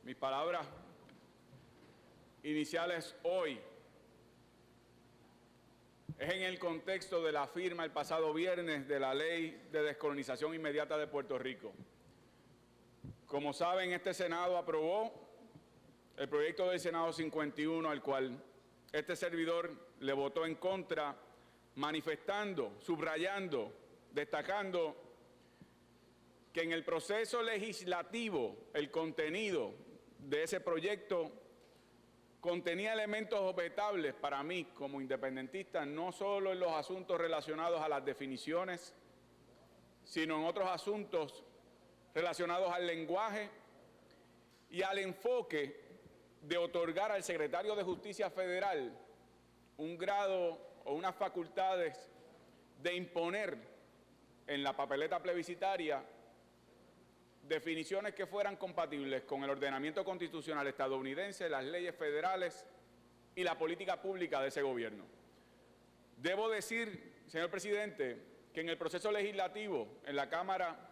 Mis palabras iniciales hoy es en el contexto de la firma el pasado viernes de la Ley de Descolonización Inmediata de Puerto Rico. Como saben, este Senado aprobó el proyecto del Senado 51, al cual este servidor le votó en contra, manifestando, subrayando, destacando que en el proceso legislativo el contenido de ese proyecto contenía elementos objetables para mí como independentista, no solo en los asuntos relacionados a las definiciones, sino en otros asuntos relacionados al lenguaje y al enfoque de otorgar al secretario de Justicia Federal un grado o unas facultades de imponer en la papeleta plebiscitaria definiciones que fueran compatibles con el ordenamiento constitucional estadounidense, las leyes federales y la política pública de ese gobierno. Debo decir, señor presidente, que en el proceso legislativo en la Cámara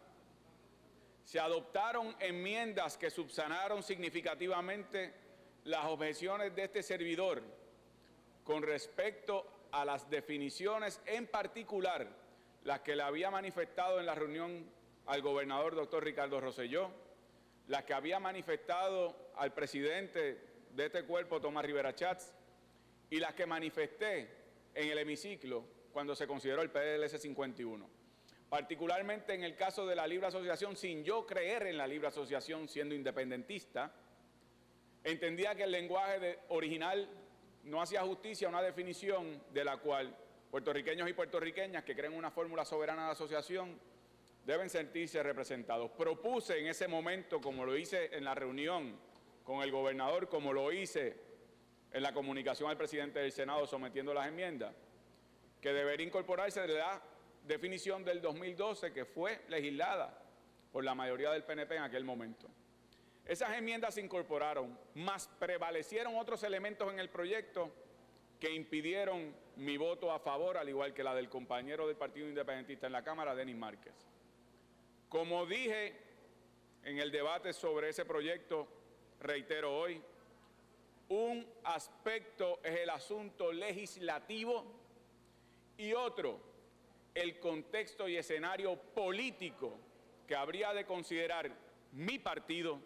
se adoptaron enmiendas que subsanaron significativamente las objeciones de este servidor con respecto a las definiciones, en particular las que le había manifestado en la reunión al gobernador doctor Ricardo Rosselló, las que había manifestado al presidente de este cuerpo, Tomás Rivera Chats, y las que manifesté en el hemiciclo cuando se consideró el PDLS 51. Particularmente en el caso de la libre asociación, sin yo creer en la libre asociación siendo independentista, entendía que el lenguaje original no hacía justicia a una definición de la cual puertorriqueños y puertorriqueñas que creen una fórmula soberana de asociación deben sentirse representados. Propuse en ese momento, como lo hice en la reunión con el gobernador, como lo hice en la comunicación al presidente del Senado sometiendo las enmiendas, que debería incorporarse la definición del 2012 que fue legislada por la mayoría del PNP en aquel momento. Esas enmiendas se incorporaron, mas prevalecieron otros elementos en el proyecto que impidieron mi voto a favor, al igual que la del compañero del Partido Independentista en la Cámara, Denis Márquez. Como dije en el debate sobre ese proyecto, reitero hoy, un aspecto es el asunto legislativo y otro, el contexto y escenario político que habría de considerar mi partido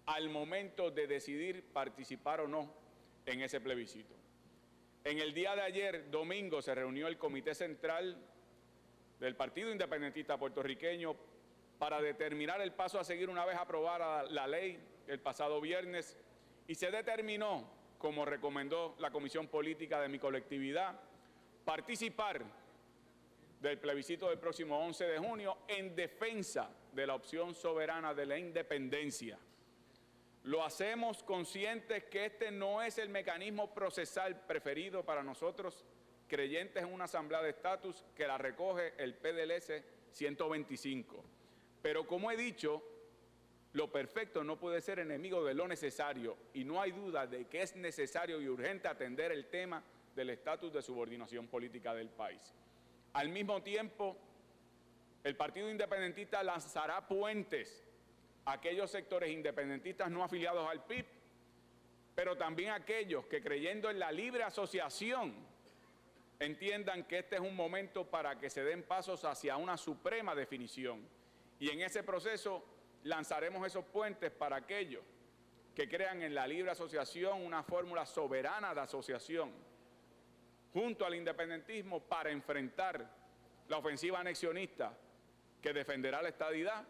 al momento de decidir participar o no en ese plebiscito. En el día de ayer, domingo, se reunió el Comité Central del Partido Independentista Puertorriqueño para determinar el paso a seguir una vez aprobada la ley el pasado viernes, y se determinó, como recomendó la Comisión Política de mi colectividad, participar del plebiscito del próximo 11 de junio en defensa de la opción soberana de la independencia. Lo hacemos conscientes que este no es el mecanismo procesal preferido para nosotros, creyentes en una asamblea de estatus que la recoge el PDLS 125. Pero como he dicho, lo perfecto no puede ser enemigo de lo necesario y no hay duda de que es necesario y urgente atender el tema del estatus de subordinación política del país. Al mismo tiempo, el Partido Independentista lanzará puentes a aquellos sectores independentistas no afiliados al PIB, pero también a aquellos que, creyendo en la libre asociación, entiendan que este es un momento para que se den pasos hacia una suprema definición. Y en ese proceso lanzaremos esos puentes para aquellos que crean en la libre asociación, una fórmula soberana de asociación, junto al independentismo para enfrentar la ofensiva anexionista que defenderá la estadidad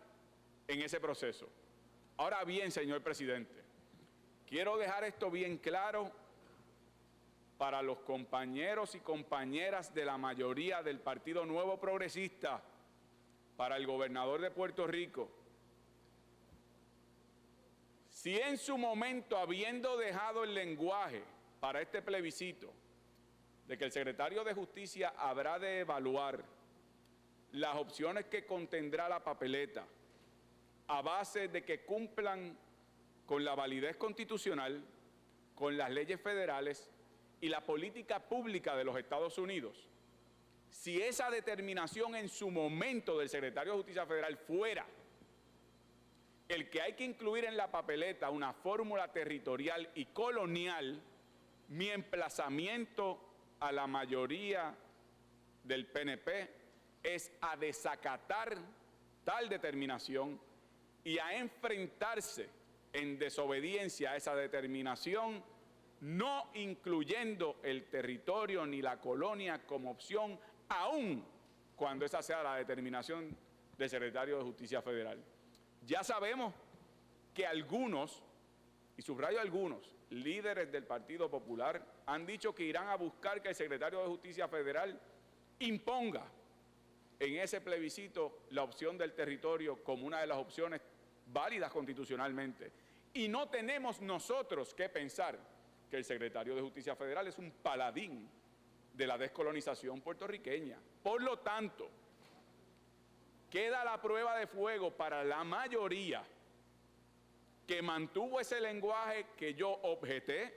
en ese proceso. Ahora bien, señor presidente, quiero dejar esto bien claro para los compañeros y compañeras de la mayoría del Partido Nuevo Progresista, para el gobernador de Puerto Rico. Si en su momento, habiendo dejado el lenguaje para este plebiscito, de que el secretario de Justicia habrá de evaluar las opciones que contendrá la papeleta a base de que cumplan con la validez constitucional, con las leyes federales y la política pública de los Estados Unidos, si esa determinación en su momento del secretario de Justicia Federal fuera el que hay que incluir en la papeleta una fórmula territorial y colonial, mi emplazamiento a la mayoría del PNP es a desacatar tal determinación y a enfrentarse en desobediencia a esa determinación, no incluyendo el territorio ni la colonia como opción, aun cuando esa sea la determinación del secretario de Justicia Federal. Ya sabemos que algunos, y subrayo algunos, líderes del Partido Popular han dicho que irán a buscar que el secretario de Justicia Federal imponga en ese plebiscito la opción del territorio como una de las opciones válidas constitucionalmente. Y no tenemos nosotros que pensar que el secretario de Justicia Federal es un paladín de la descolonización puertorriqueña. Por lo tanto, queda la prueba de fuego para la mayoría que mantuvo ese lenguaje que yo objeté,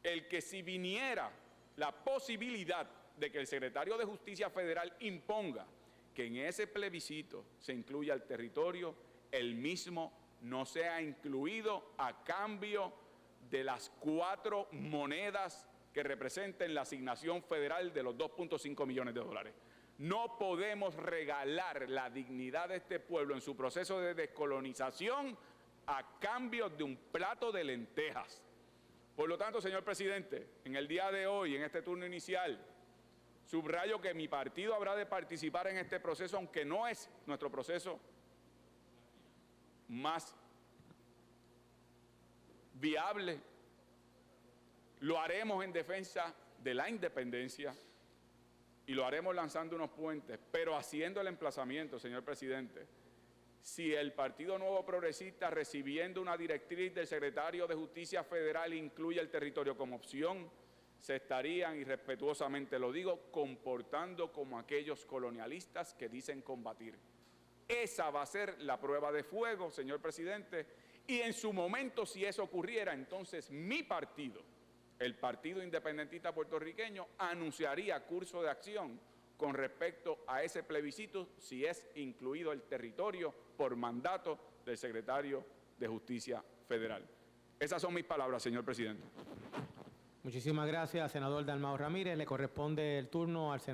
el que si viniera la posibilidad de que el secretario de Justicia Federal imponga que en ese plebiscito se incluya el territorio, el mismo no sea incluido a cambio de las 4 monedas que representen la asignación federal de los 2.5 millones de dólares. No podemos regalar la dignidad de este pueblo en su proceso de descolonización a cambio de un plato de lentejas. Por lo tanto, señor presidente, en el día de hoy, en este turno inicial, subrayo que mi partido habrá de participar en este proceso, aunque no es nuestro proceso más viable. Lo haremos en defensa de la independencia y lo haremos lanzando unos puentes, pero haciendo el emplazamiento, señor presidente. Si el Partido Nuevo Progresista, recibiendo una directriz del secretario de Justicia Federal, incluye el territorio como opción, se estarían, y respetuosamente lo digo, comportando como aquellos colonialistas que dicen combatir. Esa va a ser la prueba de fuego, señor presidente, y en su momento, si eso ocurriera, entonces mi partido, el Partido Independentista Puertorriqueño, anunciaría curso de acción con respecto a ese plebiscito si es incluido el territorio por mandato del secretario de Justicia Federal. Esas son mis palabras, señor presidente. Muchísimas gracias, senador Dalmau Ramírez. Le corresponde el turno al senador